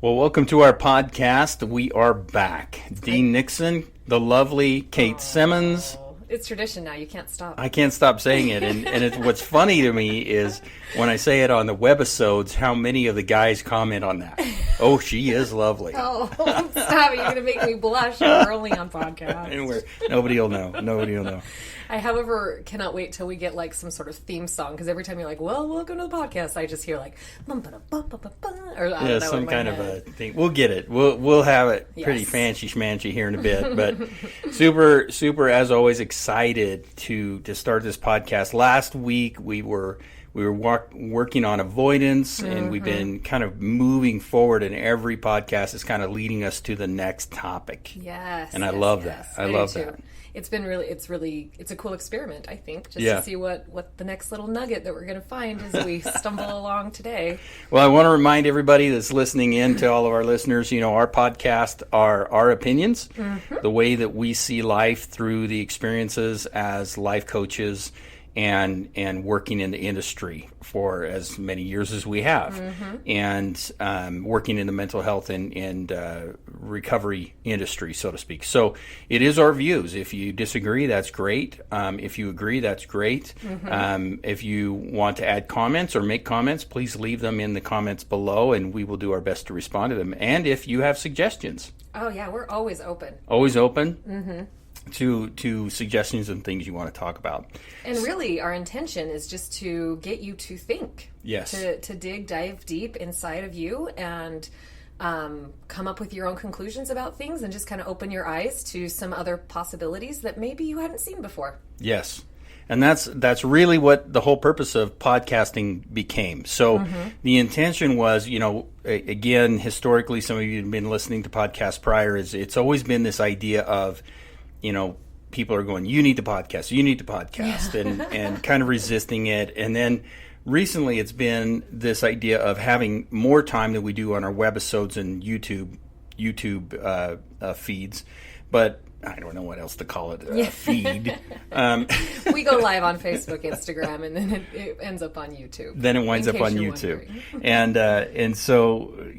Well, welcome to our podcast. We are back. Dean Nixon, the lovely Kate Semmens. It's tradition now. You can't stop. I can't stop saying it. And what's funny to me is when I say it on the webisodes, how many of the guys comment on that. Oh, she is lovely. Oh, stop it. You're going to make me blush. We're only on podcast. And nobody will know. Nobody will know. I, however, cannot wait till we get like some sort of theme song, because every time you're like, well, welcome to the podcast, I just hear like, or I don't know, some kind of a thing. We'll get it. We'll have it pretty fancy schmancy here in a bit. But super, as always, excited to start this podcast. Last week we were working on avoidance, and we've been kind of moving forward, and every podcast is kind of leading us to the next topic. Yes. And I love that. I love that. It's a cool experiment, I think, just to see what the next little nugget that we're going to find as we stumble along today. Well, I want to remind everybody that's listening in, to all of our listeners, our podcast are our opinions, the way that we see life through the experiences as life coaches and working in the industry for as many years as we have, and working in the mental health and recovery industry, so to speak. So it is our views. If you disagree, that's great. If you agree, that's great. If you want to add comments or make comments, please leave them in the comments below, and we will do our best to respond to them. And if you have suggestions. Oh, yeah, we're always open. Always open? To suggestions and things you want to talk about. And really, our intention is just to get you to think. Yes. To dive deep inside of you and come up with your own conclusions about things, and just kind of open your eyes to some other possibilities that maybe you hadn't seen before. Yes. And that's really what the whole purpose of podcasting became. So the intention was, again, historically, some of you have been listening to podcasts prior, it's always been this idea of, people are going, you need to podcast, and kind of resisting it. And then recently it's been this idea of having more time than we do on our webisodes and YouTube feeds. But I don't know what else to call it, feed. We go live on Facebook, Instagram, and then it ends up on YouTube. Then it winds up on YouTube. And so,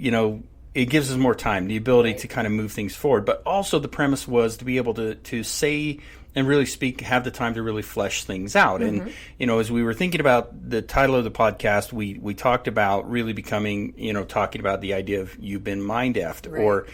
it gives us more time, the ability to kind of move things forward. But also the premise was to be able to say and really speak, have the time to really flesh things out. And, as we were thinking about the title of the podcast, we talked about really becoming, talking about the idea of you've been mind-effed,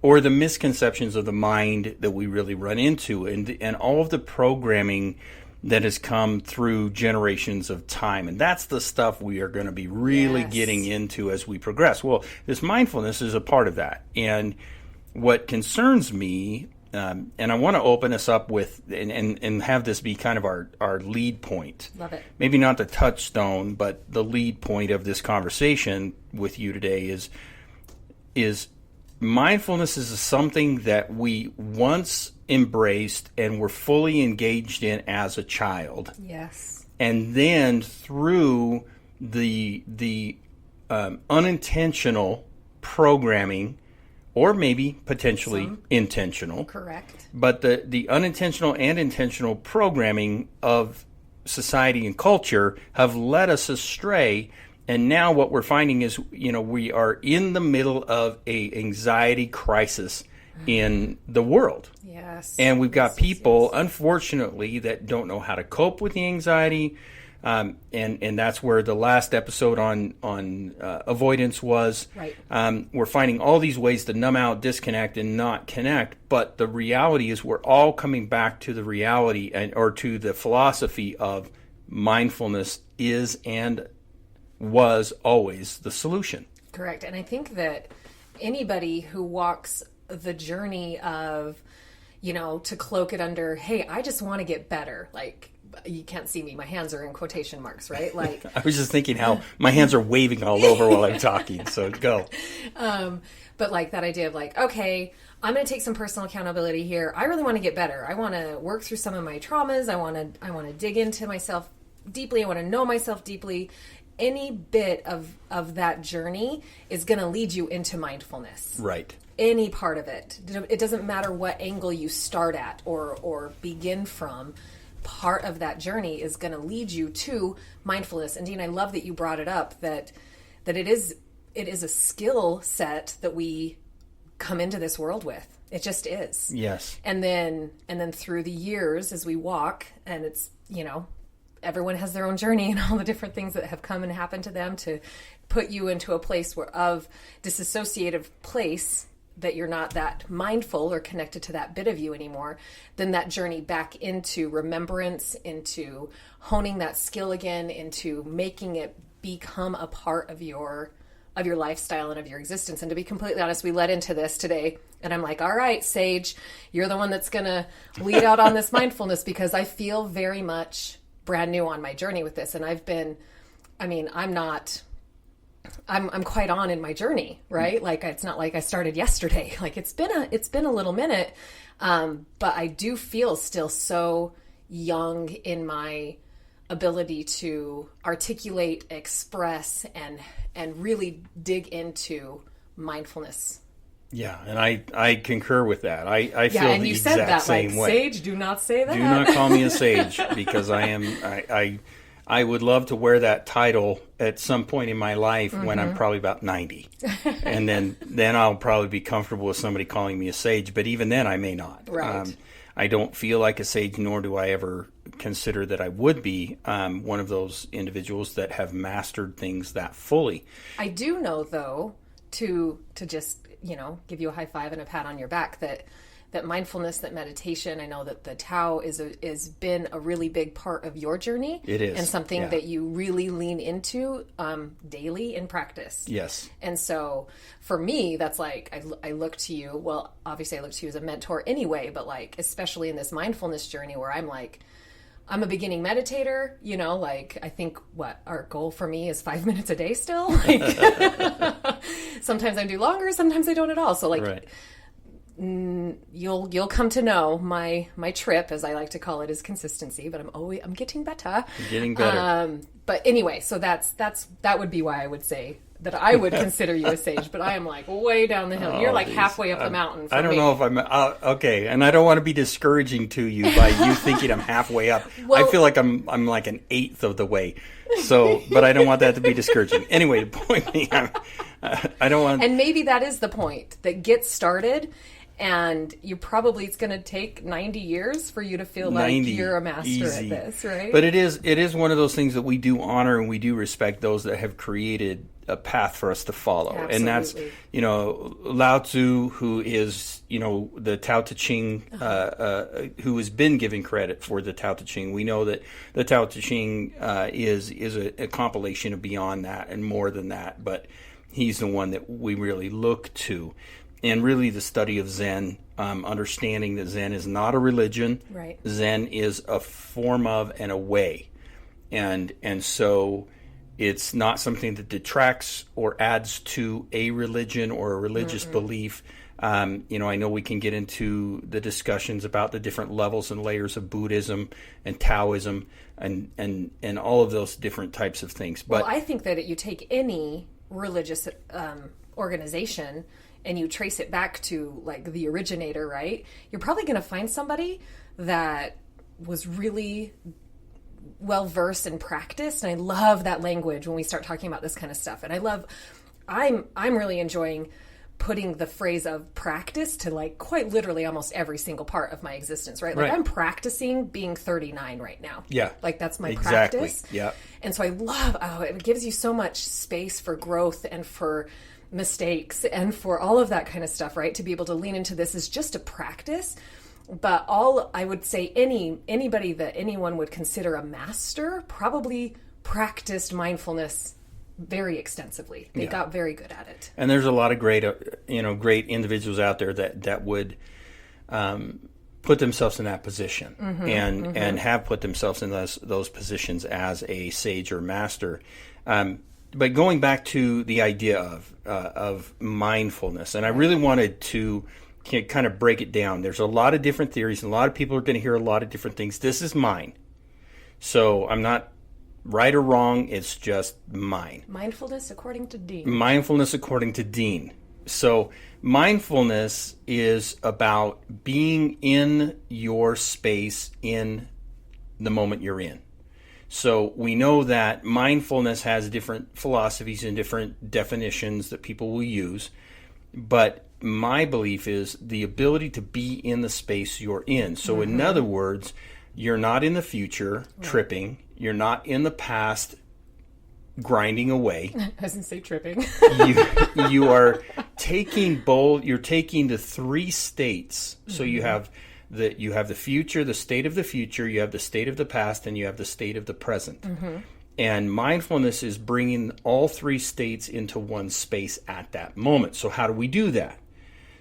or the misconceptions of the mind that we really run into, and all of the programming that has come through generations of time. And that's the stuff we are going to be really getting into as we progress. Well, this mindfulness is a part of that. And what concerns me, and I want to open us up with, and have this be kind of our lead point. Love it. Maybe not the touchstone, but the lead point of this conversation with you today is mindfulness is something that we once embraced and were fully engaged in as a child. Yes. And then through the unintentional programming, or maybe potentially intentional. Correct. But the unintentional and intentional programming of society and culture have led us astray. And now what we're finding is, we are in the middle of a anxiety crisis in the world. Yes. And we've got people, unfortunately, that don't know how to cope with the anxiety. And that's where the last episode on avoidance was. Right. We're finding all these ways to numb out, disconnect, and not connect. But the reality is we're all coming back to the reality or to the philosophy of mindfulness is and was always the solution. Correct. And I think that anybody who walks the journey of, to cloak it under, hey, I just want to get better. Like, you can't see me. My hands are in quotation marks, right? Like, I was just thinking how my hands are waving all over while I'm talking. So go. But like that idea of like, okay, I'm going to take some personal accountability here. I really want to get better. I want to work through some of my traumas. I want to dig into myself deeply. I want to know myself deeply. Any bit of that journey is going to lead you into mindfulness. Right. Any part of it. It doesn't matter what angle you start at or begin from. Part of that journey is going to lead you to mindfulness. And Dean, I love that you brought it up, that it is it is a skill set that we come into this world with. It just is. Yes. And then through the years as we walk, and it's, everyone has their own journey and all the different things that have come and happened to them to put you into a place of disassociative place that you're not that mindful or connected to that bit of you anymore, then that journey back into remembrance, into honing that skill again, into making it become a part of your lifestyle and of your existence. And to be completely honest, we led into this today and I'm like, all right, Sage, you're the one that's going to lead out on this mindfulness, because I feel very much brand new on my journey with this. And I'm quite on in my journey, right? Like, it's not like I started yesterday. Like, it's been a little minute. But I do feel still so young in my ability to articulate, express, and really dig into mindfulness. Yeah, and I concur with that. I feel and the you exact said that, same like, way. Sage, do not say that. Do not call me a sage, because I would love to wear that title at some point in my life when I'm probably about 90. And then I'll probably be comfortable with somebody calling me a sage, but even then I may not. Right. I don't feel like a sage, nor do I ever consider that I would be one of those individuals that have mastered things that fully. I do know, though, to just, give you a high five and a pat on your back, that mindfulness, that meditation, I know that the Tao is been a really big part of your journey. It is. And something that you really lean into daily in practice. Yes. And so for me, that's like, I look to you, well, obviously I look to you as a mentor anyway, but like, especially in this mindfulness journey where I'm like, I'm a beginning meditator, like, I think our goal for me is 5 minutes a day still. Like, sometimes I do longer, sometimes I don't at all. So like, right. You'll come to know my trip, as I like to call it, is consistency, but I'm getting better. Getting better. But anyway, so that would be why I would say that I would consider you a sage, but I am like way down the hill. You're like halfway up the mountain. I don't know if I'm okay, and I don't want to be discouraging to you by you thinking I'm halfway up. Well, I feel like I'm like an eighth of the way. So, but I don't want that to be discouraging. Anyway, the point being, I don't want. And maybe that is the point, that get started. And it's going to take 90 years for you to feel like you're a master easy. At this, right? But it is one of those things that we do honor and we do respect those that have created a path for us to follow. Absolutely. And that's, Lao Tzu, who is, the Tao Te Ching, who has been given credit for the Tao Te Ching. We know that the Tao Te Ching is a compilation of beyond that and more than that, but he's the one that we really look to. And really the study of Zen, understanding that Zen is not a religion. Right. Zen is a form of and a way. And so it's not something that detracts or adds to a religion or a religious belief. I know we can get into the discussions about the different levels and layers of Buddhism and Taoism and all of those different types of things. But I think that you take any religious organization and you trace it back to like the originator, right? You're probably going to find somebody that was really well versed and practiced. And I love that language when we start talking about this kind of stuff. And I'm really enjoying putting the phrase of practice to like quite literally almost every single part of my existence, right? Like I'm practicing being 39 right now. Yeah. Like that's my exactly. practice. Yeah. And so I love, it gives you so much space for growth and for mistakes and for all of that kind of stuff, right? To be able to lean into this is just a practice. But I would say anybody that anyone would consider a master probably practiced mindfulness very extensely. They got very good at it. And there's a lot of great individuals out there that would put themselves in that position and have put themselves in those positions as a sage or master. But going back to the idea of mindfulness, and I really wanted to kind of break it down. There's a lot of different theories, and a lot of people are going to hear a lot of different things. This is mine. So I'm not right or wrong. It's just mine. Mindfulness according to Dean. Mindfulness according to Dean. So mindfulness is about being in your space in the moment you're in. So we know that mindfulness has different philosophies and different definitions that people will use. But my belief is the ability to be in the space you're in. So in other words, you're not in the future tripping. You're not in the past grinding away. I was going to say tripping. You are you're taking the three states. So you have the future, the state of the future, you have the state of the past, and you have the state of the present. And mindfulness is bringing all three states into one space at that moment. So how do we do that?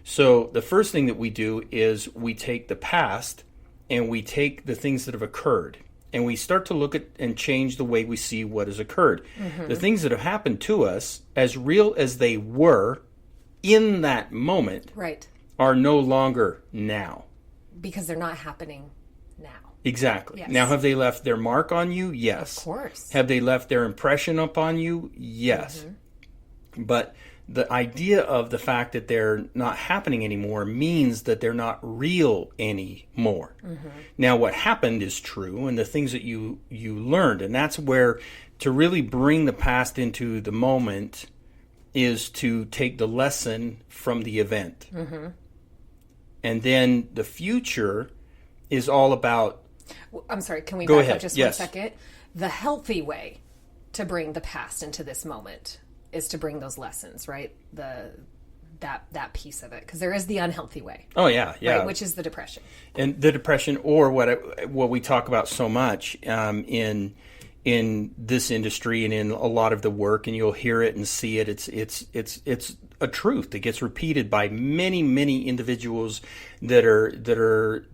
So the first thing that we do is we take the past and we take the things that have occurred. And we start to look at and change the way we see what has occurred. The things that have happened to us, as real as they were in that moment, are no longer now. Because they're not happening now. Exactly. Yes. Now, have they left their mark on you? Yes. Of course. Have they left their impression upon you? Yes. But the idea of the fact that they're not happening anymore means that they're not real anymore. Now, what happened is true, and the things that you learned, and that's where to really bring the past into the moment is to take the lesson from the event. And then the future is all about... I'm sorry, can we Go back ahead. up just Yes. 1 second? The healthy way to bring the past into this moment is to bring those lessons, right? That piece of it, because there is the unhealthy way. Oh yeah, right, which is the depression. And the depression, or what we talk about so much in this industry and in a lot of the work, and you'll hear it and see it. It's a truth that gets repeated by many individuals that are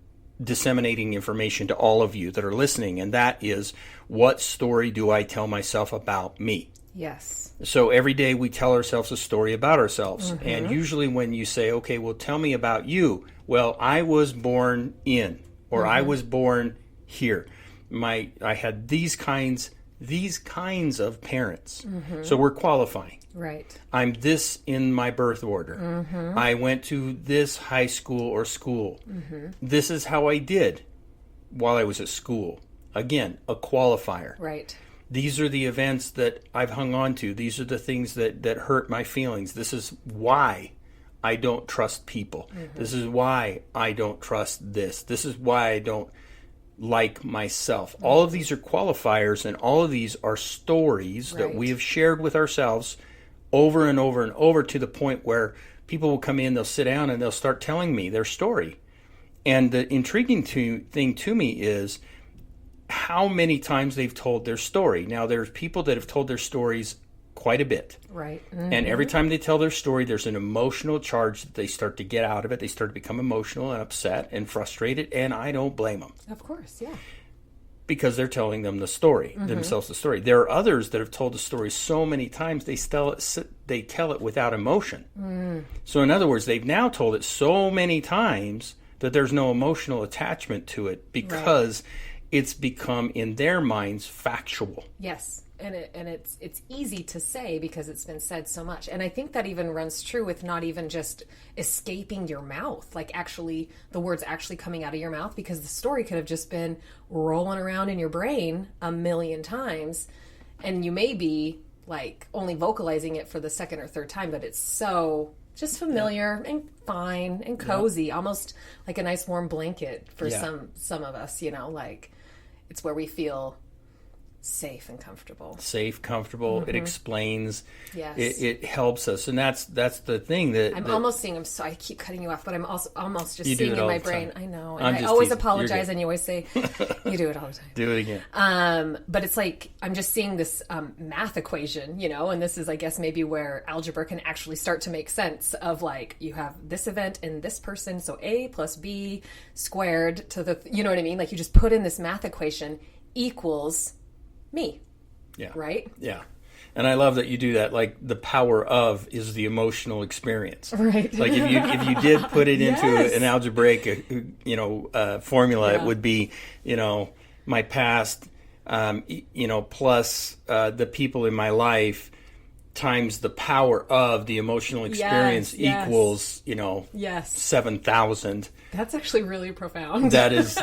disseminating information to all of you that are listening, and that is, what story do I tell myself about me? Yes. So every day we tell ourselves a story about ourselves. And usually when you say, okay, well, tell me about you. Well, I was born in, or I was born here. I had these kinds of parents. So we're qualifying. Right. I'm this in my birth order. I went to this high school or school. This is how I did while I was at school. Again, a qualifier. Right. These are the events that I've hung on to. These are the things that hurt my feelings. This is why I don't trust people. This is why I don't trust this. This is why I don't like myself. All of these are qualifiers, and all of these are stories that we have shared with ourselves over and over and over, to the point where people will come in, they'll sit down, and they'll start telling me their story. And the intriguing thing to me is how many times they've told their story. Now, there's people that have told their stories quite a bit. Right. And every time they tell their story, there's an emotional charge that they start to get out of it. They start to become emotional and upset and frustrated, and I don't blame them. Of course, yeah. Because they're telling them the story, themselves the story. There are others that have told the story so many times, they tell it without emotion. So in other words, they've now told it so many times that there's no emotional attachment to it, because it's become, in their minds, factual. Yes. And it's easy to say because it's been said so much. And I think that even runs true with not even just escaping your mouth, like actually the words actually coming out of your mouth, because the story could have just been rolling around in your brain a million times, and you may be like only vocalizing it for the second or third time, but it's so just familiar and fine and cozy, almost like a nice warm blanket for some of us, like it's where we feel safe and comfortable. It explains. Yes. It helps us, and that's the thing that I'm almost seeing. I'm sorry, I keep cutting you off, but I'm also almost just seeing in my brain. I know, and I always apologize, and you always say you do it all the time. Do it again. But it's like I'm just seeing this math equation, and this is, I guess, maybe where algebra can actually start to make sense of, like, you have this event in this person, so A plus B squared to the, you know what I mean? Like, you just put in this math equation equals me. Yeah. Right? Yeah. And I love that you do that. Like, the power of is the emotional experience. Right. Like, if you did put it into an algebraic, formula, it would be, my past, plus the people in my life times the power of the emotional experience Yes. equals, Yes. 7,000. That's actually really profound. That is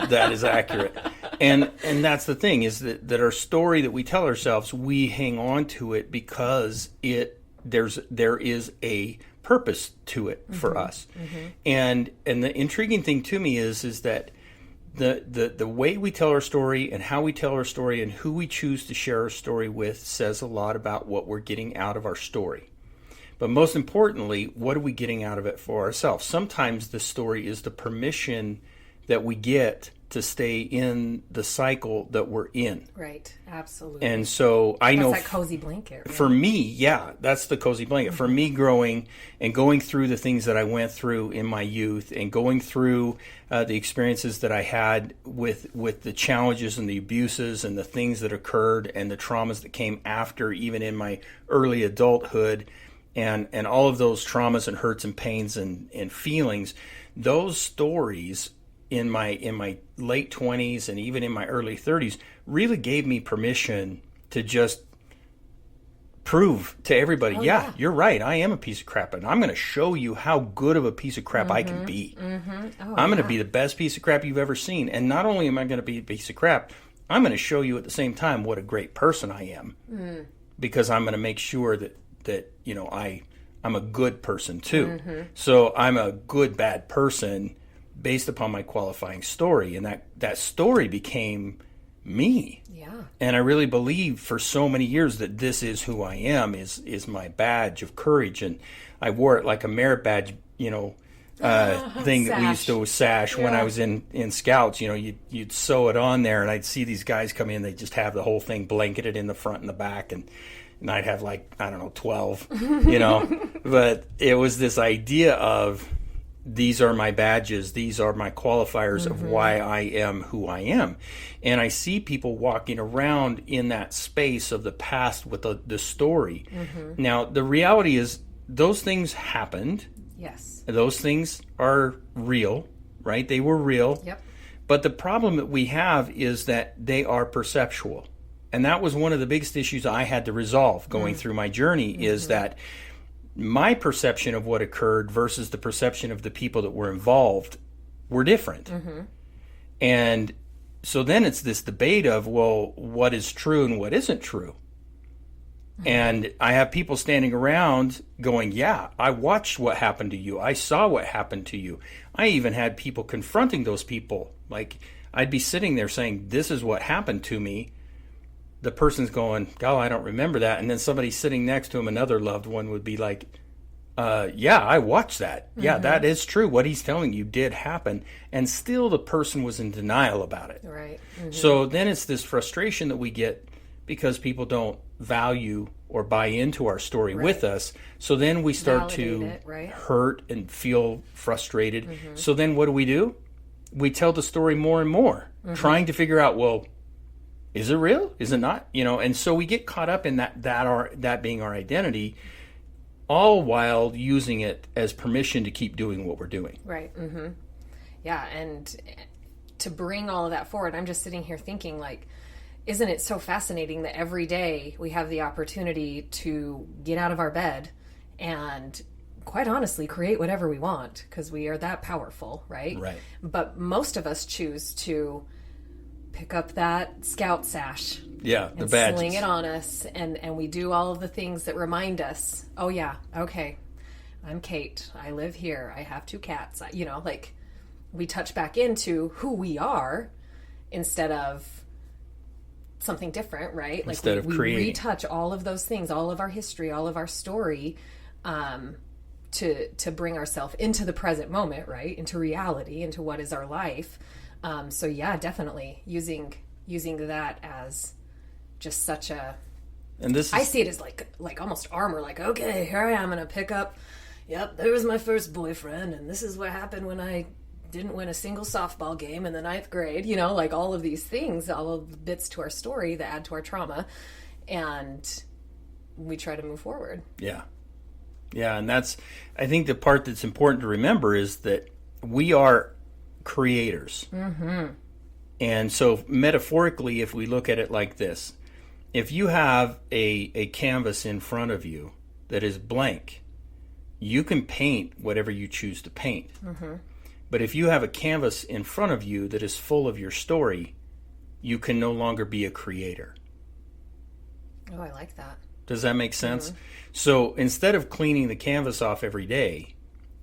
accurate. And that's the thing, is that our story that we tell ourselves, we hang on to it because there is a purpose to it for us. And the intriguing thing to me is that the way we tell our story and how we tell our story and who we choose to share our story with says a lot about what we're getting out of our story. But most importantly, what are we getting out of it for ourselves? Sometimes the story is the permission that we get to stay in the cycle that we're in. Right, absolutely. And so I know that's that cozy blanket. Right? For me, yeah, that's the cozy blanket. For me, growing and going through the things that I went through in my youth and going through the experiences that I had with the challenges and the abuses and the things that occurred and the traumas that came after, even in my early adulthood, and all of those traumas and hurts and pains and feelings, those stories in my late 20s and even in my early 30s really gave me permission to just prove to everybody, yeah, you're right, I am a piece of crap, and I'm going to show you how good of a piece of crap I can be. I'm going to be the best piece of crap you've ever seen. And not only am I going to be a piece of crap, I'm going to show you at the same time what a great person I am. Because I'm going to make sure that I'm a good person too. So I'm a good, bad person based upon my qualifying story, and that story became me. Yeah. And I really believe for so many years that this is who I am, is my badge of courage, and I wore it like a merit badge, thing that we used to sash when I was in Scouts. You'd sew it on there, and I'd see these guys come in, they just have the whole thing blanketed in the front and the back, and I'd have 12, but it was this idea of, these are my badges, these are my qualifiers of why I am who I am. And I see people walking around in that space of the past with the story. Now, the reality is those things happened. Yes. Those things are real, right? They were real. Yep. But the problem that we have is that they are perceptual. And that was one of the biggest issues I had to resolve going through my journey, is that my perception of what occurred versus the perception of the people that were involved were different. And so then it's this debate of, well, what is true and what isn't true? And I have people standing around going, yeah, I watched what happened to you. I saw what happened to you. I even had people confronting those people. Like, I'd be sitting there saying, this is what happened to me. The person's going, oh, I don't remember that. And then somebody sitting next to him, another loved one, would be like, yeah, I watched that. Yeah, that is true. What he's telling you did happen. And still the person was in denial about it. Right. So then it's this frustration that we get because people don't value or buy into our story with us. So then we start to hurt and feel frustrated. So then what do? We tell the story more and more, trying to figure out, well, is it real? Is it not? And so we get caught up in that being our identity, all while using it as permission to keep doing what we're doing. Right. Yeah, and to bring all of that forward, I'm just sitting here thinking, isn't it so fascinating that every day we have the opportunity to get out of our bed and, quite honestly, create whatever we want, because we are that powerful, right? Right. But most of us choose to pick up that scout sash. Yeah, the and badges. Sling it on us, and we do all of the things that remind us, oh yeah, okay, I'm Kate, I live here, I have 2 cats, we touch back into who we are instead of something different, right? Instead of creating. We retouch all of those things, all of our history, all of our story, to bring ourselves into the present moment, right? Into reality, into what is our life. So yeah, definitely using that as just such a, and this is, I see it as like almost armor, okay, here I am, gonna pick up, yep, there was my first boyfriend, and this is what happened when I didn't win a single softball game in the 9th grade, all of these things, all of the bits to our story that add to our trauma, and we try to move forward. Yeah, and I think the part that's important to remember is that we are creators. And so metaphorically, if we look at it like this, if you have a canvas in front of you that is blank, you can paint whatever you choose to paint. But if you have a canvas in front of you that is full of your story, you can no longer be a creator. Oh, I like that. Does that make sense? So instead of cleaning the canvas off every day,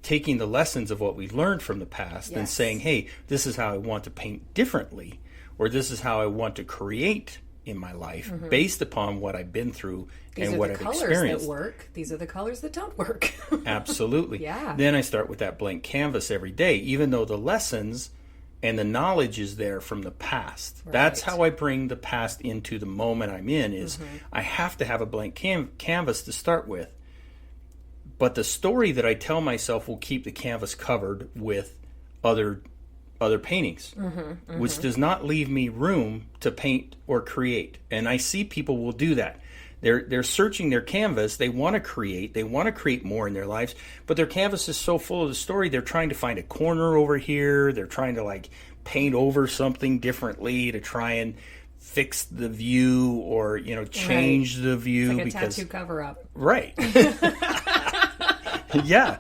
taking the lessons of what we learned from the past and saying, hey, this is how I want to paint differently, or this is how I want to create in my life based upon what I've been through and what I've experienced. These are the colors that work. These are the colors that don't work. Absolutely. Yeah. Then I start with that blank canvas every day, even though the lessons and the knowledge is there from the past. Right. That's how I bring the past into the moment I'm in, is I have to have a blank canvas to start with. But the story that I tell myself will keep the canvas covered with other paintings, which does not leave me room to paint or create. And I see people will do that. They're searching their canvas. They want to create. They want to create more in their lives, but their canvas is so full of the story. They're trying to find a corner over here. They're trying to like paint over something differently to try and fix the view, or change the view. It's like a tattoo cover up. Right. Yeah.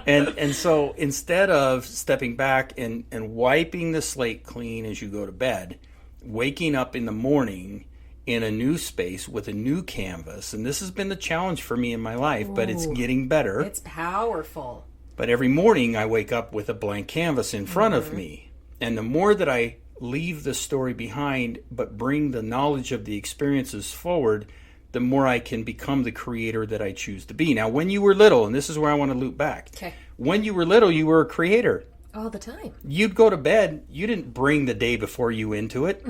And so instead of stepping back and wiping the slate clean as you go to bed, waking up in the morning in a new space with a new canvas, and this has been the challenge for me in my life, but it's getting better. It's powerful. But every morning I wake up with a blank canvas in front of me. And the more that I leave the story behind but bring the knowledge of the experiences forward, the more I can become the creator that I choose to be. Now, when you were little, and this is where I want to loop back. Okay. When you were little, you were a creator. All the time. You'd go to bed, you didn't bring the day before you into it.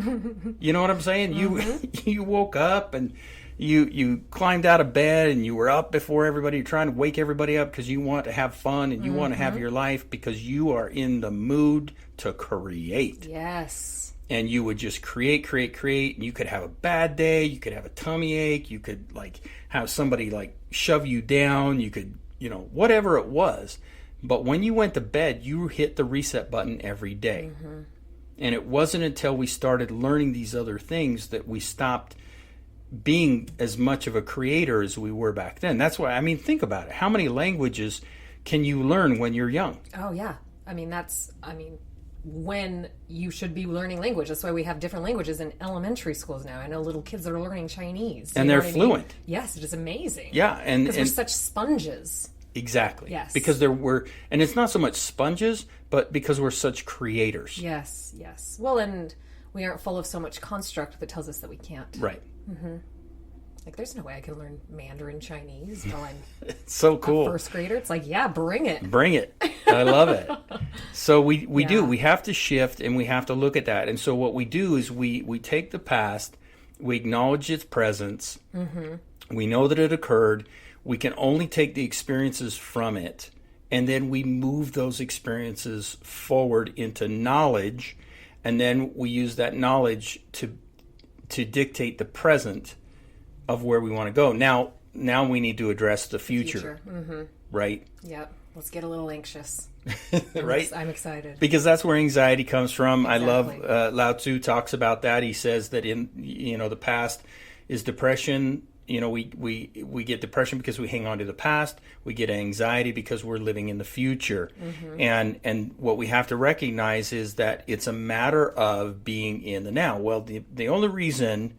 You know what I'm saying? You woke up and you climbed out of bed and you were up before everybody. You're trying to wake everybody up because you want to have fun and you want to have your life because you are in the mood to create. Yes. And you would just create. And you could have a bad day. You could have a tummy ache. You could have somebody shove you down. You could, whatever it was. But when you went to bed, you hit the reset button every day. And it wasn't until we started learning these other things that we stopped being as much of a creator as we were back then. That's why, think about it. How many languages can you learn when you're young? Oh, yeah. When you should be learning language. That's why we have different languages in elementary schools now. I know little kids that are learning Chinese. And they're fluent. Yes, it is amazing. Yeah. Because we're such sponges. Exactly. Yes. Because and it's not so much sponges, but because we're such creators. Yes. Well, and we aren't full of so much construct that tells us that we can't. Right. There's no way I can learn Mandarin Chinese while I'm it's so cool. a first grader. It's bring it. Bring it. I love it. So we do. We have to shift and we have to look at that. And so what we do is we take the past, we acknowledge its presence, we know that it occurred, we can only take the experiences from it, and then we move those experiences forward into knowledge, and then we use that knowledge to dictate the present of where we want to go. Now we need to address the future. Right? Yep. Let's get a little anxious. Right? I'm excited. Because that's where anxiety comes from. Exactly. I love Lao Tzu talks about that. He says that in the past is depression. We get depression because we hang on to the past. We get anxiety because we're living in the future. And what we have to recognize is that it's a matter of being in the now. Well, the only reason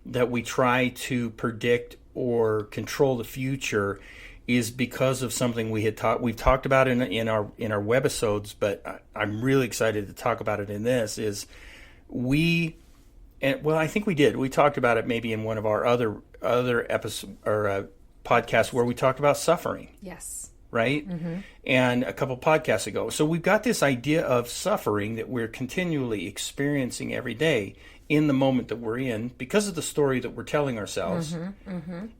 that we try to predict or control the future is because of something we've talked about in our webisodes, but I'm really excited to talk about it in this. I think we did. We talked about it maybe in one of our other episodes or podcasts where we talked about suffering. Yes. Right? And a couple podcasts ago. So we've got this idea of suffering that we're continually experiencing every day in the moment that we're in because of the story that we're telling ourselves.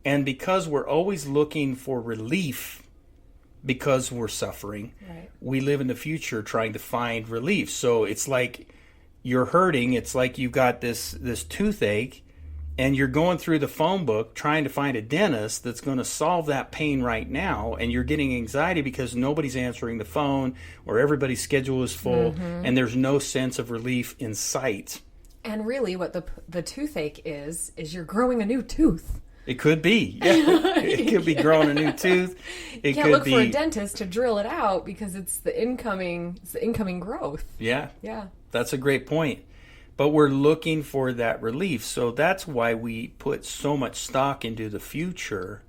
And because we're always looking for relief because we're suffering, right. We live in the future trying to find relief. So it's like you're hurting. It's like you've got this toothache and you're going through the phone book trying to find a dentist that's going to solve that pain right now, and you're getting anxiety because nobody's answering the phone or everybody's schedule is full and there's no sense of relief in sight. And really what the toothache is you're growing a new tooth. It could be. Yeah. It could be growing a new tooth. You can't look for a dentist to drill it out because it's the incoming growth. Yeah. Yeah. That's a great point. But we're looking for that relief. So that's why we put so much stock into the future,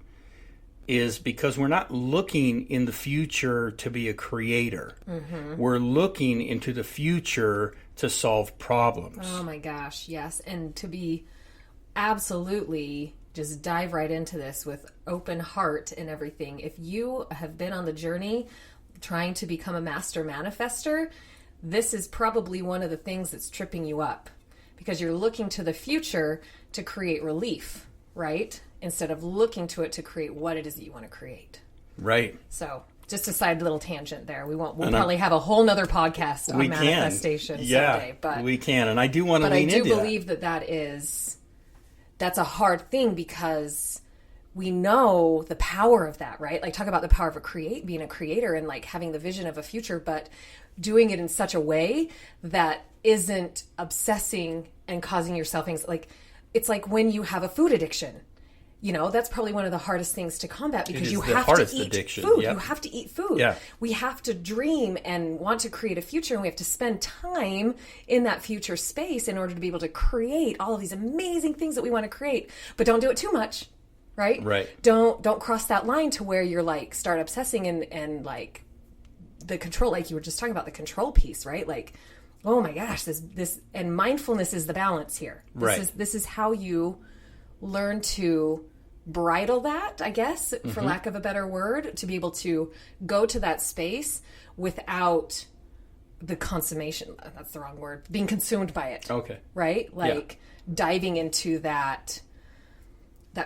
is because we're not looking in the future to be a creator. Mm-hmm. We're looking into the future to solve problems. Oh my gosh, yes. And to be absolutely just dive right into this with open heart and everything. If you have been on the journey trying to become a master manifester, this is probably one of the things that's tripping you up, because you're looking to the future to create relief, right? Instead of looking to it to create what it is that you want to create. Right. So just a side little tangent there. We'll probably have a whole nother podcast on manifestation someday. But we can. And I do want to lean into that. But I do believe that's a hard thing, because we know the power of that, right? Like, talk about the power of being a creator and like having the vision of a future, but doing it in such a way that isn't obsessing and causing yourself things like, it's like when you have a food addiction. You know, that's probably one of the hardest things to combat, because you have to eat food. Yep. You have to eat food. Yeah. We have to dream and want to create a future, and we have to spend time in that future space in order to be able to create all of these amazing things that we want to create. But don't do it too much, right? Right. Don't cross that line to where you're like start obsessing and like the control, like you were just talking about the control piece, right? Like, oh my gosh, this and mindfulness is the balance here. This is how you learn to bridle that, I guess, for lack of a better word, to be able to go to that space without the consummation. That's the wrong word. Being consumed by it. Okay. Right? Like diving into that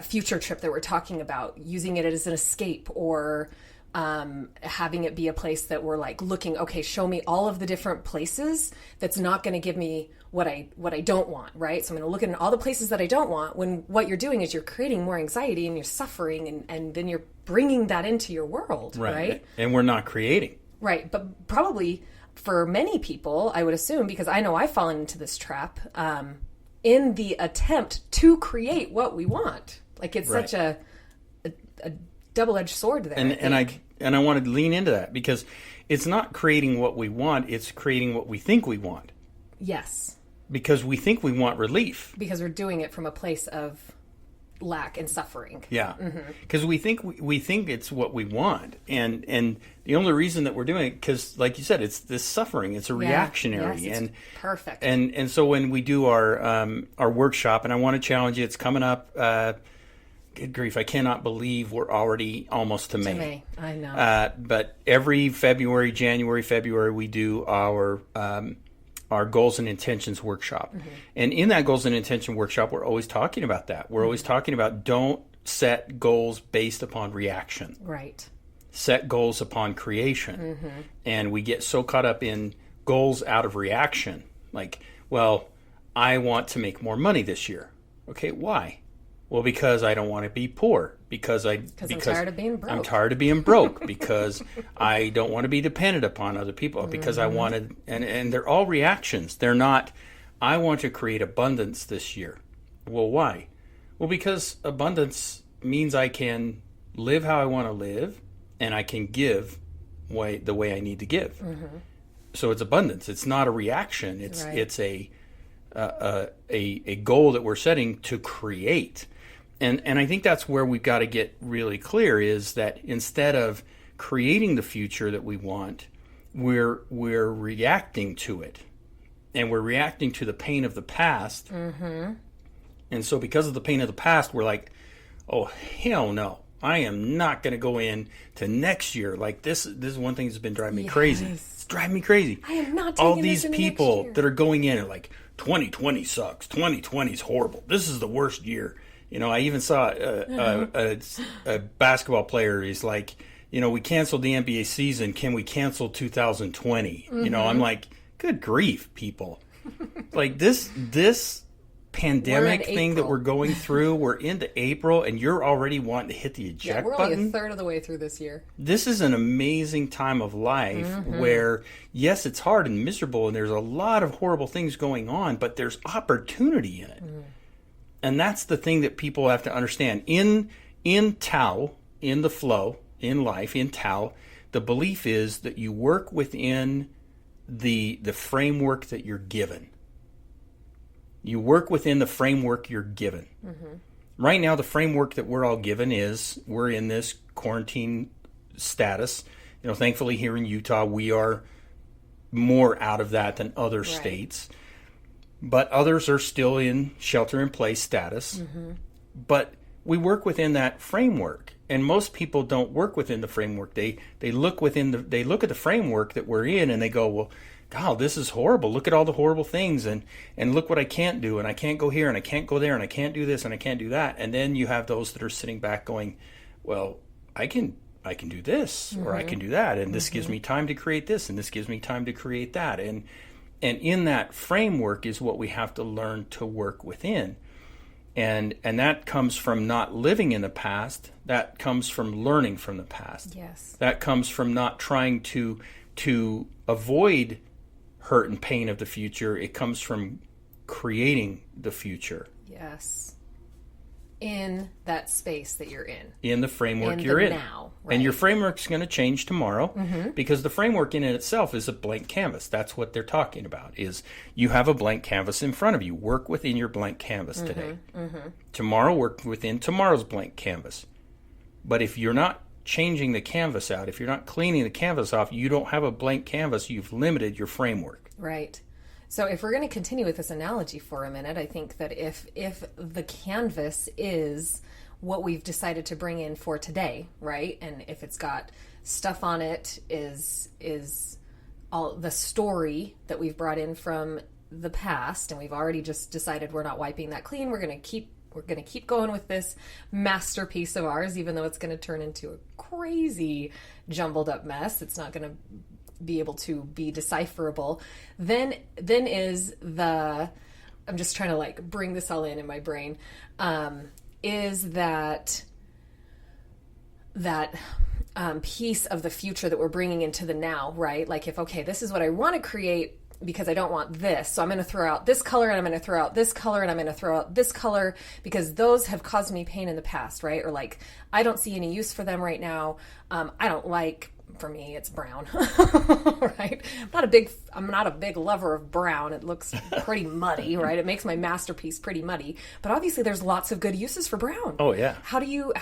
future trip that we're talking about, using it as an escape, or having it be a place that we're like looking, okay, show me all of the different places that's not going to give me what I don't want, right? So I'm going to look at all the places that I don't want, when what you're doing is you're creating more anxiety and you're suffering, and then you're bringing that into your world, right? And we're not creating. Right. But probably for many people, I would assume, because I know I've fallen into this trap, in the attempt to create what we want. Like, it's such a double-edged sword there. And I want to lean into that, because it's not creating what we want, it's creating what we think we want. Yes. Because we think we want relief. Because we're doing it from a place of lack and suffering. Yeah. Because we think it's what we want. And the only reason that we're doing it, because like you said, it's this suffering. It's a reactionary. Yes, it's perfect. And so when we do our workshop, and I want to challenge you, it's coming up. Good grief, I cannot believe we're already almost to May. I know. But every January, February, we do our Goals and Intentions workshop. And in that Goals and Intention workshop, we're always talking about that. We're always talking about, don't set goals based upon reaction. Right. Set goals upon creation. And we get so caught up in goals out of reaction. Like, well, I want to make more money this year. Okay, why? Well, because I don't want to be poor. Because I'm tired of being broke. I'm tired of being broke. Because I don't want to be dependent upon other people. Because I wanted, and they're all reactions. They're not, I want to create abundance this year. Well, why? Well, because abundance means I can live how I want to live, and I can give the way I need to give. So it's abundance. It's not a reaction. It's a goal that we're setting to create. And I think that's where we've got to get really clear, is that instead of creating the future that we want, we're reacting to it. And we're reacting to the pain of the past. And so because of the pain of the past, we're like, oh, hell no. I am not going to go in to next year. Like, this is one thing that's been driving me crazy. It's driving me crazy. I am not taking all these this people that are going in and like, 2020 sucks. 2020 is horrible. This is the worst year. You know, I even saw a basketball player. He's like, you know, we canceled the NBA season. Can we cancel 2020? You know, I'm like, good grief, people. Like, this pandemic thing that we're going through, we're into April, and you're already wanting to hit the eject button. We're only a third of the way through this year. This is an amazing time of life where, yes, it's hard and miserable, and there's a lot of horrible things going on, but there's opportunity in it. And that's the thing that people have to understand. In Tao, in the flow, in life, in Tao, the belief is that you work within the framework that you're given. You work within the framework you're given. Mm-hmm. Right now, the framework that we're all given is we're in this quarantine status. Thankfully here in Utah, we are more out of that than other states. But others are still in shelter-in-place status. Mm-hmm. But we work within that framework, and most people don't work within the framework. They look at the framework that we're in, and they go, well, God, this is horrible. Look at all the horrible things, and look what I can't do, and I can't go here, and I can't go there, and I can't do this, and I can't do that. And then you have those that are sitting back going, well, I can do this, mm-hmm. or I can do that, and this mm-hmm. gives me time to create this, and this gives me time to create that. And in that framework is what we have to learn to work within. And that comes from not living in the past. That comes from learning from the past. Yes. That comes from not trying to avoid hurt and pain of the future. It comes from creating the future. Yes. In that space that you're in. In the framework you're in. Now. Right. And your framework's going to change tomorrow mm-hmm. because the framework in itself is a blank canvas. That's what they're talking about, is you have a blank canvas in front of you. Work within your blank canvas mm-hmm. today. Mm-hmm. Tomorrow, work within tomorrow's blank canvas. But if you're not changing the canvas out, if you're not cleaning the canvas off, you don't have a blank canvas. You've limited your framework. Right. So if we're going to continue with this analogy for a minute, I think that if the canvas is what we've decided to bring in for today, right? And if it's got stuff on it is all the story that we've brought in from the past, and we've already just decided we're not wiping that clean. We're going to keep going with this masterpiece of ours, even though it's going to turn into a crazy jumbled up mess. It's not going to be able to be decipherable. Then is I'm just trying to bring this all in my brain, is that piece of the future that we're bringing into the now, right? This is what I want to create because I don't want this. So I'm going to throw out this color, and I'm going to throw out this color, and I'm going to throw out this color because those have caused me pain in the past, right? Or I don't see any use for them right now. I don't like, for me, it's brown, right? I'm not a big lover of brown. It looks pretty muddy, right? It makes my masterpiece pretty muddy. But obviously, there's lots of good uses for brown. Oh yeah. How do you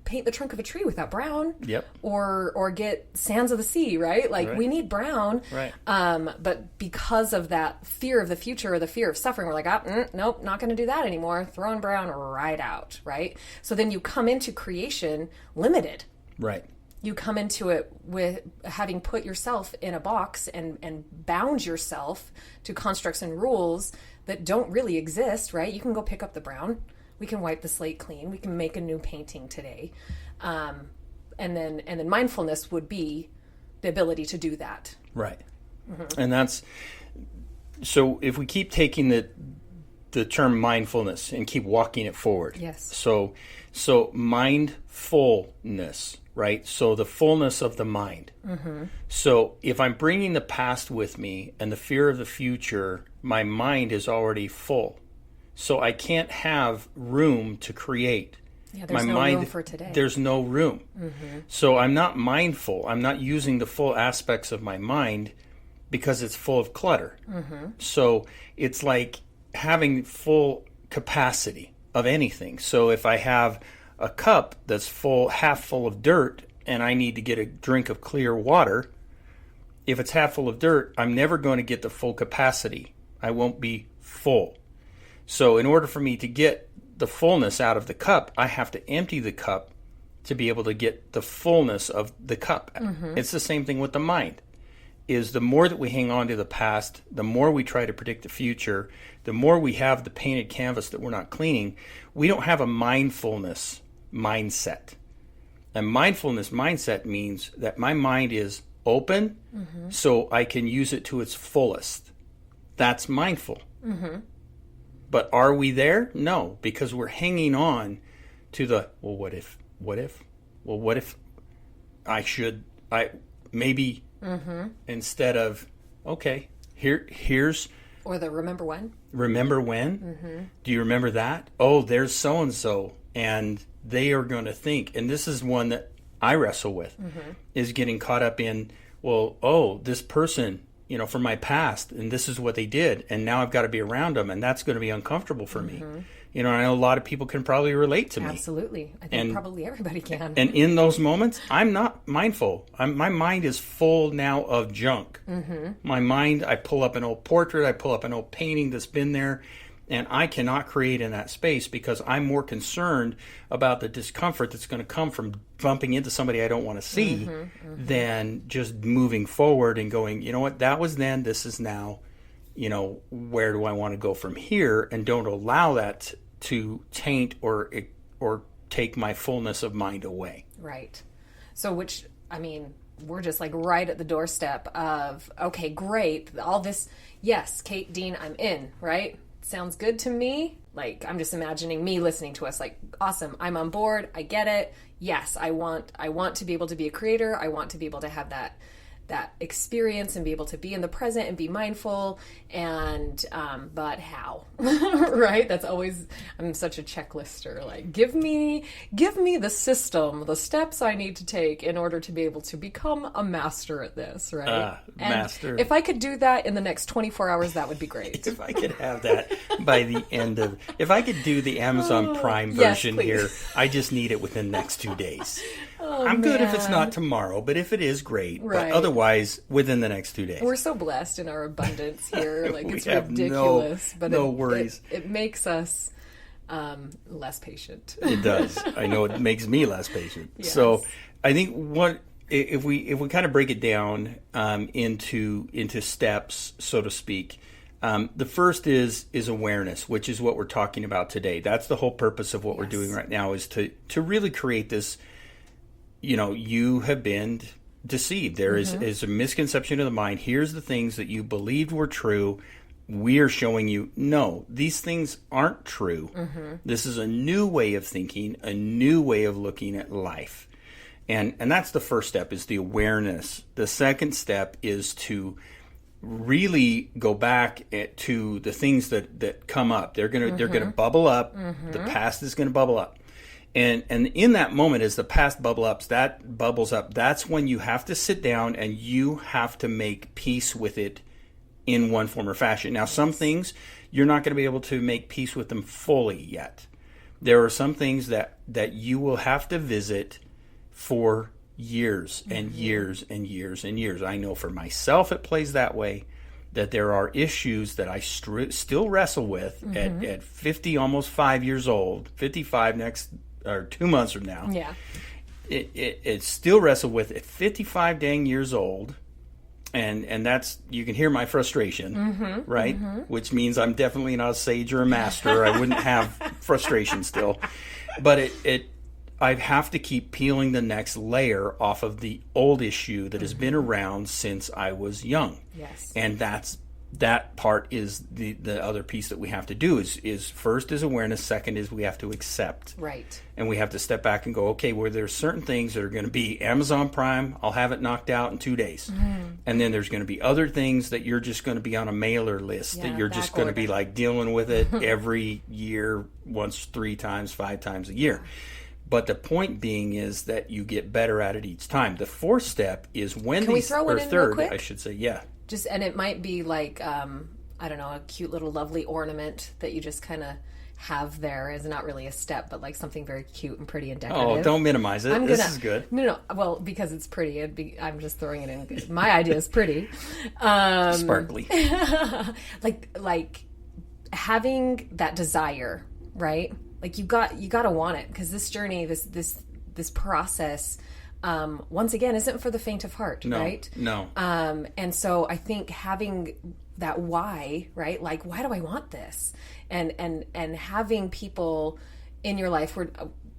paint the trunk of a tree without brown? Yep. Or get sands of the sea, right? Right. We need brown. Right. But because of that fear of the future or the fear of suffering, we're like, nope, not going to do that anymore. Throwing brown right out, right? So then you come into creation limited. Right. You come into it with having put yourself in a box and bound yourself to constructs and rules that don't really exist, right? You can go pick up the brown. We can wipe the slate clean. We can make a new painting today. And then mindfulness would be the ability to do that. Right. Mm-hmm. And that's, so if we keep taking the term mindfulness and keep walking it forward. Yes. So mindfulness, right? So the fullness of the mind. Mm-hmm. So if I'm bringing the past with me and the fear of the future, my mind is already full. So I can't have room to create. Yeah, there's no room for today. There's no room. Mm-hmm. So I'm not mindful. I'm not using the full aspects of my mind because it's full of clutter. Mm-hmm. So it's like having full capacity of anything. So if I have a cup that's half full of dirt, and I need to get a drink of clear water, if it's half full of dirt, I'm never going to get the full capacity. I won't be full. So in order for me to get the fullness out of the cup, I have to empty the cup to be able to get the fullness of the cup. Mm-hmm. It's the same thing with the mind. Is the more that we hang on to the past, the more we try to predict the future, the more we have the painted canvas that we're not cleaning, we don't have a mindfulness mindset. A mindfulness mindset means that my mind is open, mm-hmm. so I can use it to its fullest. That's mindful. Mm-hmm. But are we there? No, because we're hanging on to the, well, what if? Well, what if maybe, mm-hmm. instead of, okay, here's Or the remember when? Remember when? Do you remember that? Oh, there's so-and-so, and they are going to think, and this is one that I wrestle with, is getting caught up in, well, oh, this person, from my past, and this is what they did, and now I've got to be around them, and that's going to be uncomfortable for me. I know a lot of people can probably relate to me. Absolutely. I think probably everybody can. And in those moments, I'm not mindful. My mind is full now of junk. My mind, I pull up an old portrait, I pull up an old painting that's been there, and I cannot create in that space because I'm more concerned about the discomfort that's going to come from bumping into somebody I don't want to see than just moving forward and going, you know what, that was then, this is now, where do I want to go from here? And don't allow that to taint or take my fullness of mind away. Right. So we're just like right at the doorstep of, okay, great. All this, yes, Kate, Dean, I'm in, right? Sounds good to me. Like, I'm just imagining me listening to us, like, awesome, I'm on board, I get it. Yes, I want to be able to be a creator. I want to be able to have that experience and be able to be in the present and be mindful, and but how? Right? That's always, I'm such a checklister. Like, give me the system, the steps I need to take in order to be able to become a master at this, right? Master. If I could do that in the next 24 hours, that would be great. If I could have that by the end of, if I could do the Amazon Prime version here, I just need it within the next 2 days. I'm good if it's not tomorrow, but if it is, great. Right. But otherwise, within the next 2 days. We're so blessed in our abundance here. Like, it's have ridiculous. no worries. It makes us less patient. It does. I know it makes me less patient. Yes. So I think if we kind of break it down into steps, so to speak, the first is awareness, which is what we're talking about today. That's the whole purpose of what we're doing right now, is to really create this. You have been deceived. There is a misconception of the mind. Here's the things that you believed were true. We are showing you, no, these things aren't true. This is a new way of thinking, a new way of looking at life. And that's the first step, is the awareness. The second step is to really go back to the things that come up. They're gonna bubble up. The past is gonna bubble up. And in that moment, as the past bubbles up, that's when you have to sit down and you have to make peace with it in one form or fashion. Now, some things, you're not going to be able to make peace with them fully yet. There are some things that you will have to visit for years and years and years and years. I know for myself it plays that way, that there are issues that I still wrestle with at 50, almost 5 years old, 55 next... or 2 months from now. Yeah. It still wrestle with at 55 dang years old. And that's, you can hear my frustration, right? Which means I'm definitely not a sage or a master. I wouldn't have frustration still. But I have to keep peeling the next layer off of the old issue that has been around since I was young. Yes. And that part is the other piece that we have to do is first is awareness, second is we have to accept. Right. And we have to step back and go, okay, well, there's certain things that are going to be Amazon Prime, I'll have it knocked out in 2 days. And then there's going to be other things that you're just going to be on a mailer list, that you're just going to be like dealing with it every year, once, 3 times, 5 times a year. But the point being is that you get better at it each time. The fourth step is when Can we throw one in real quick? I should say, yeah. And it might be like, I don't know, a cute little lovely ornament that you just kind of have there is not really a step, but like something very cute and pretty and decorative. Oh, don't minimize it. This is good. No. Well, because it's pretty. I'm just throwing it in. My idea is pretty. Sparkly. like having that desire, right? Like you got to want it, because this journey, this process, once again, isn't for the faint of heart, right? No. And so I think having that why, right? Like, why do I want this? And having people in your life where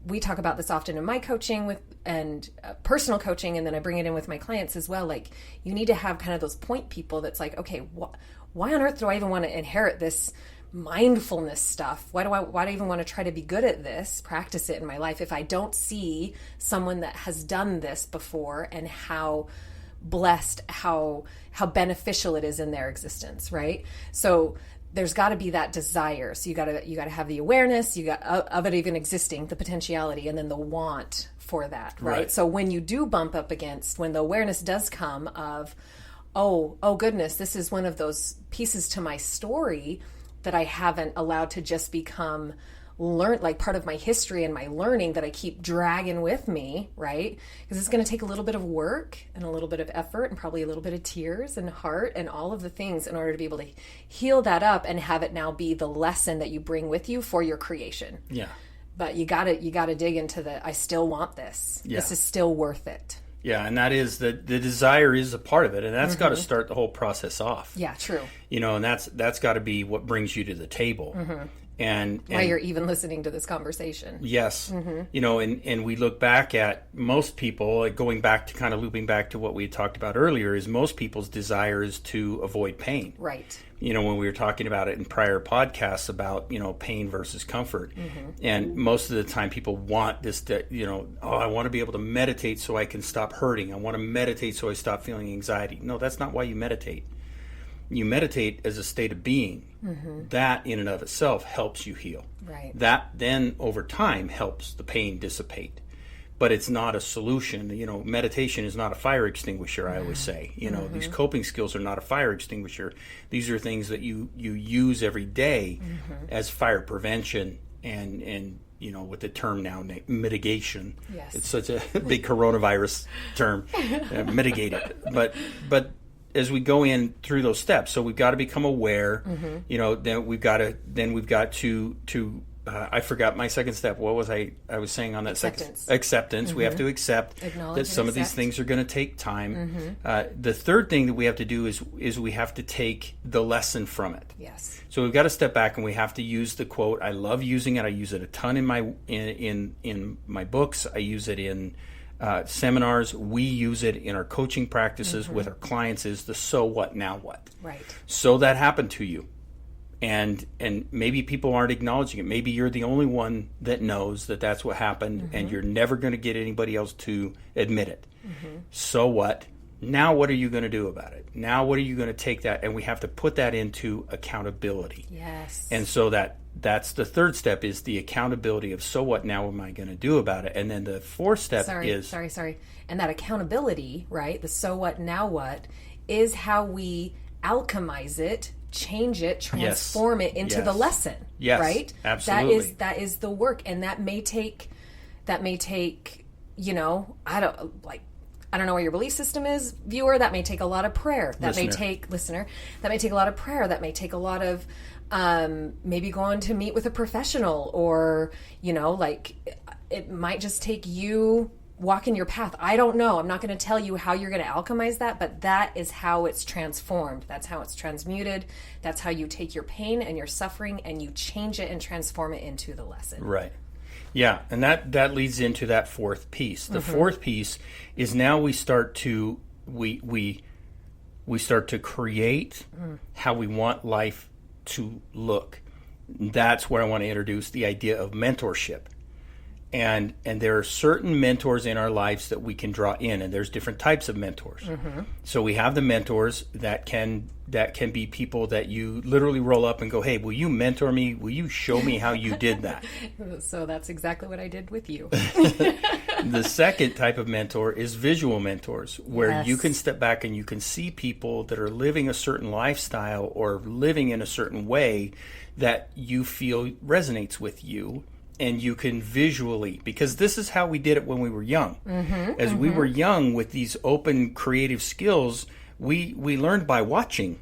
we talk about this often in my coaching and personal coaching, and then I bring it in with my clients as well. Like, you need to have kind of those point people that's like, okay, why on earth do I even want to inherit this mindfulness stuff? Why do I even want to try to be good at this, practice it in my life, if I don't see someone that has done this before and how blessed, how beneficial it is in their existence, right? So there's got to be that desire. So you got to have the awareness, of it even existing, the potentiality, and then the want for that, right? So when you do bump up against, when the awareness does come of, oh goodness, this is one of those pieces to my story that I haven't allowed to just become learned, like part of my history and my learning that I keep dragging with me, right? Because it's going to take a little bit of work and a little bit of effort and probably a little bit of tears and heart and all of the things in order to be able to heal that up and have it now be the lesson that you bring with you for your creation. Yeah. But you gotta dig into I still want this. Yeah. This is still worth it. Yeah, and that is the desire is a part of it, and that's got to start the whole process off. Yeah, true. And that's got to be what brings you to the table. And why you're even listening to this conversation. Yes. And we look back at most people, like going back to kind of looping back to what we had talked about earlier, is most people's desire is to avoid pain. Right. When we were talking about it in prior podcasts about, pain versus comfort. And most of the time people want this, I want to be able to meditate so I can stop hurting. I want to meditate so I stop feeling anxiety. No, that's not why you meditate. You meditate as a state of being. That in and of itself helps you heal. Right. That then over time helps the pain dissipate. But it's not a solution. Meditation is not a fire extinguisher, I always say. These coping skills are not a fire extinguisher. These are things that you use every day as fire prevention and with the term now, mitigation. Yes. It's such a big coronavirus term, mitigate it. But as we go in through those steps, so we've got to become aware. Then we've got to I forgot my second step. What was I was saying on that acceptance. Acceptance. We have to accept that some of these things are going to take time. The third thing that we have to do is we have to take the lesson from it. Yes. So we've got to step back and we have to use the quote. I love using it. I use it a ton in my books. I use it in seminars. We use it in our coaching practices with our clients. Is the so what, now what? Right. So that happened to you. And maybe people aren't acknowledging it. Maybe you're the only one that knows that that's what happened, and you're never going to get anybody else to admit it. So what? Now what are you going to do about it? Now what are you going to take that? And we have to put that into accountability. Yes. And so that's the third step, is the accountability of so what now am I going to do about it? And then the fourth step is... Sorry. And that accountability, right, the so what now what, is how we alchemize it, change it, transform it into the lesson. Yes, right? Absolutely. That is the work, and that may take I don't know what your belief system is, viewer. That may take a lot of prayer. That may take a lot of prayer. That may take a lot of maybe going to meet with a professional, or it might just take you walking your path. I don't know. I'm not going to tell you how you're going to alchemize that, but that is how it's transformed. That's how it's transmuted. That's how you take your pain and your suffering and you change it and transform it into the lesson. Right. Yeah, and that leads into that fourth piece. The fourth piece is now we start to we start to create how we want life to look. That's where I want to introduce the idea of mentorship. And there are certain mentors in our lives that we can draw in, and there's different types of mentors. So we have the mentors that can be people that you literally roll up and go, hey, will you mentor me? Will you show me how you did that? So that's exactly what I did with you. The second type of mentor is visual mentors, where you can step back and you can see people that are living a certain lifestyle or living in a certain way that you feel resonates with you. And you can visually, because this is how we did it when we were young. As we were young with these open creative skills, we learned by watching.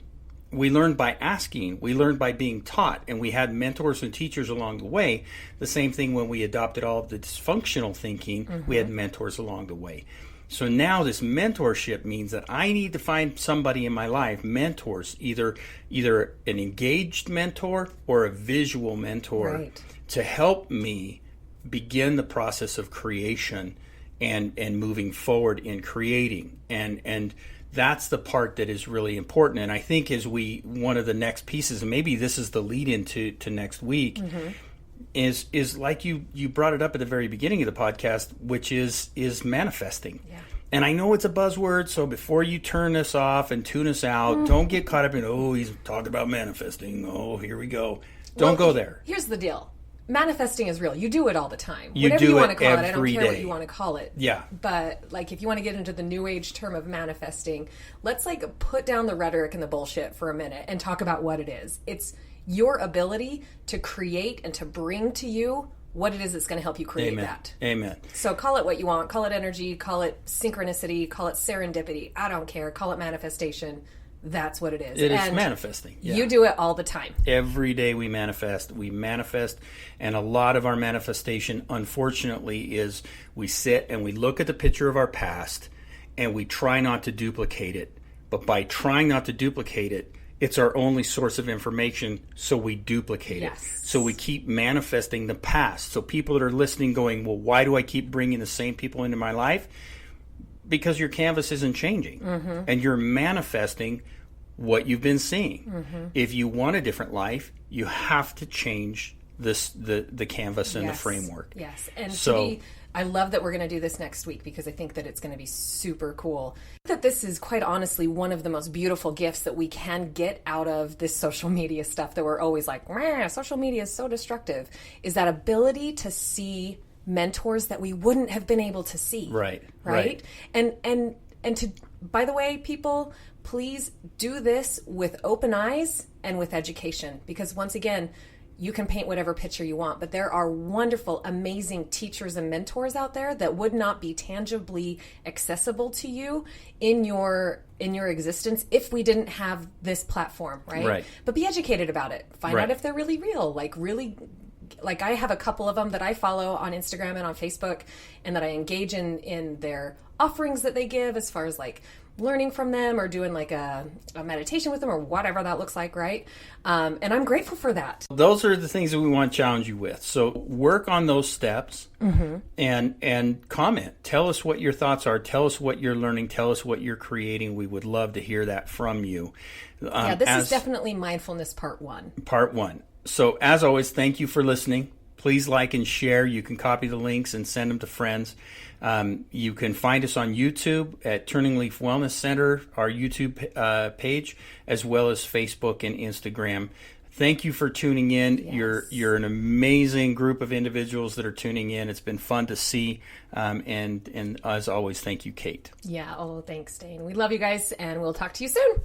We learned by asking. We learned by being taught. And we had mentors and teachers along the way. The same thing when we adopted all of the dysfunctional thinking, we had mentors along the way. So now this mentorship means that I need to find somebody in my life, mentors, either an engaged mentor or a visual mentor. Right. To help me begin the process of creation and moving forward in creating. And that's the part that is really important. And I think one of the next pieces, and maybe this is the lead into next week, is like you brought it up at the very beginning of the podcast, which is manifesting. And I know it's a buzzword, so before you turn this off and tune us out, don't get caught up in, he's talking about manifesting. Oh, here we go. Don't go there. Here's the deal. Manifesting is real. You do it all the time. You Whatever do you want it to call it. I don't every care what day. you want to call it. Yeah. But like if you want to get into the new age term of manifesting, let's like put down the rhetoric and the bullshit for a minute and talk about what it is. It's your ability to create and to bring to you what it is that's going to help you create Amen. that. Amen. So call it what you want. Call it energy. Call it synchronicity. Call it serendipity. I don't care. Call it manifestation. That's what it is. It is manifesting. Yeah. You do it all the time. Every day we manifest, and a lot of our manifestation, unfortunately, is we sit and we look at the picture of our past and we try not to duplicate it. But by trying not to duplicate it, it's our only source of information, so we duplicate it. So we keep manifesting the past. So people that are listening going, well, why do I keep bringing the same people into my life? Because your canvas isn't changing. And you're manifesting what you've been seeing. If you want a different life, you have to change the canvas and the framework. Yes. And so I love that we're going to do this next week because I think that it's going to be super cool. That this is quite honestly one of the most beautiful gifts that we can get out of this social media stuff that we're always like, social media is so destructive, is that ability to see mentors that we wouldn't have been able to see. Right. And to, by the way, people, please do this with open eyes and with education, because once again, you can paint whatever picture you want, but there are wonderful, amazing teachers and mentors out there that would not be tangibly accessible to you in your existence if we didn't have this platform, right? But be educated about it. Find out if they're really real, like I have a couple of them that I follow on Instagram and on Facebook, and that I engage in their offerings that they give as far as like learning from them or doing like a meditation with them or whatever that looks like, right? And I'm grateful for that. Those are the things that we want to challenge you with. So work on those steps and comment. Tell us what your thoughts are. Tell us what you're learning. Tell us what you're creating. We would love to hear that from you. This is definitely mindfulness part 1. Part 1. So as always, thank you for listening. Please like and share. You can copy the links and send them to friends. You can find us on YouTube at Turning Leaf Wellness Center, our YouTube page, as well as Facebook and Instagram. Thank you for tuning in. Yes. You're an amazing group of individuals that are tuning in. It's been fun to see. And as always, thank you, Kate. Yeah. Oh, thanks, Dane. We love you guys, and we'll talk to you soon.